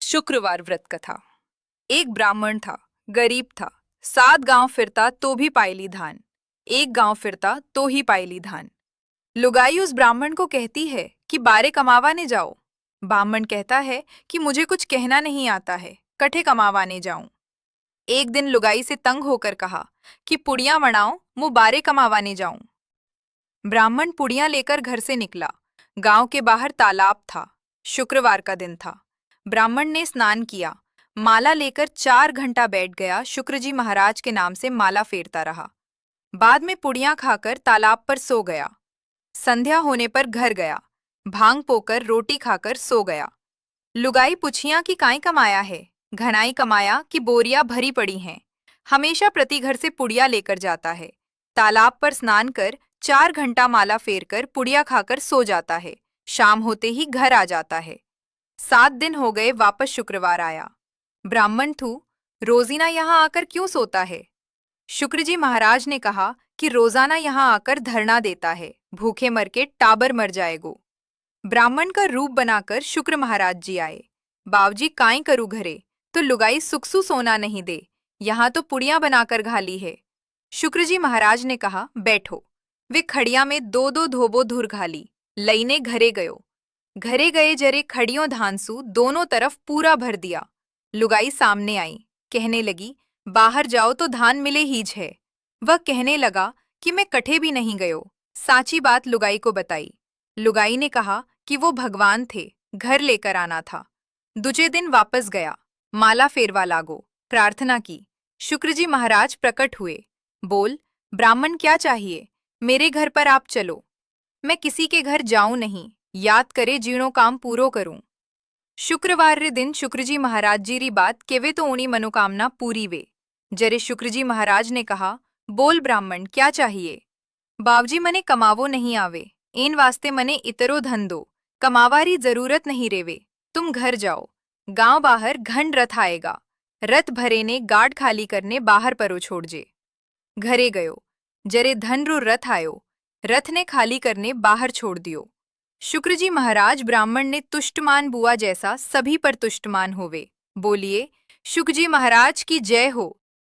शुक्रवार व्रत कथा। एक ब्राह्मण था, गरीब था। 7 गांव फिरता तो भी पायली धान। एक गांव फिरता तो ही पायली धान। लुगाई उस ब्राह्मण को कहती है कि बारे कमावाने जाओ। ब्राह्मण कहता है कि मुझे कुछ कहना नहीं आता है, कठे कमावाने जाऊं। एक दिन लुगाई से तंग होकर कहा कि पुड़ियां बनाओ, मुँह बारे कमावाने जाऊं। ब्राह्मण पुड़ियां लेकर घर से निकला। गांव के बाहर तालाब था। शुक्रवार का दिन था। ब्राह्मण ने स्नान किया, माला लेकर 4 घंटा बैठ गया। शुक्रजी महाराज के नाम से माला फेरता रहा। बाद में पुड़ियां खाकर तालाब पर सो गया। संध्या होने पर घर गया, भांग पोकर रोटी खाकर सो गया। लुगाई पूछिया कि काई कमाया है। घनाई कमाया कि बोरियां भरी पड़ी हैं। हमेशा प्रति घर से पुड़िया लेकर जाता है। तालाब पर स्नान कर 4 घंटा माला फेरकर पुड़िया खाकर सो जाता है। शाम होते ही घर आ जाता है। 7 दिन हो गए, वापस शुक्रवार आया। ब्राह्मण थू, रोजीना यहाँ आकर क्यों सोता है। शुक्रजी महाराज ने कहा कि रोजाना यहाँ आकर धरना देता है, भूखे मर के टाबर मर जाएगो। ब्राह्मण का रूप बनाकर शुक्र महाराज जी आए। बावजी काई करूँ घरे, तो लुगाई सुखसु सोना नहीं दे, यहाँ तो पुड़ियां बनाकर घाली है। शुक्रजी महाराज ने कहा बैठो। वे खड़िया में 2-2 धोबो धुर घाली, लईने घरे गयो। घरे गए जरे खड़ियों धानसू दोनों तरफ पूरा भर दिया। लुगाई सामने आई, कहने लगी बाहर जाओ तो धान मिले हीज है। वह कहने लगा कि मैं कठे भी नहीं गयो। साची बात लुगाई को बताई। लुगाई ने कहा कि वो भगवान थे, घर लेकर आना था। दूजे दिन वापस गया, माला फेरवा लागो, प्रार्थना की। शुक्रजी महाराज प्रकट हुए। बोल, ब्राह्मण क्या चाहिए, मेरे घर पर आप चलो। मैं किसी के घर जाऊं नहीं, याद करे जीणो काम पूरो करूं। शुक्रवार रे दिन शुक्रजी महाराज जी री बात केवे तो ऊनी मनोकामना पूरी वे। जरे शुक्रजी महाराज ने कहा बोल ब्राह्मण क्या चाहिए। बावजी मने कमावो नहीं आवे, इन वास्ते मने इतरो धन दो, कमावारी जरूरत नहीं रेवे। तुम घर जाओ, गांव बाहर घन रथ आएगा। रथ भरे ने गाड खाली करने बाहर परो छोड़जे। घरे गयो, जरे धन रो रथ आयो, रथ ने खाली करने बाहर छोड़ दियो। शुक्रजी महाराज ब्राह्मण ने तुष्टमान बुआ जैसा सभी पर तुष्टमान होवे। बोलिए शुक्रजी महाराज की जय हो।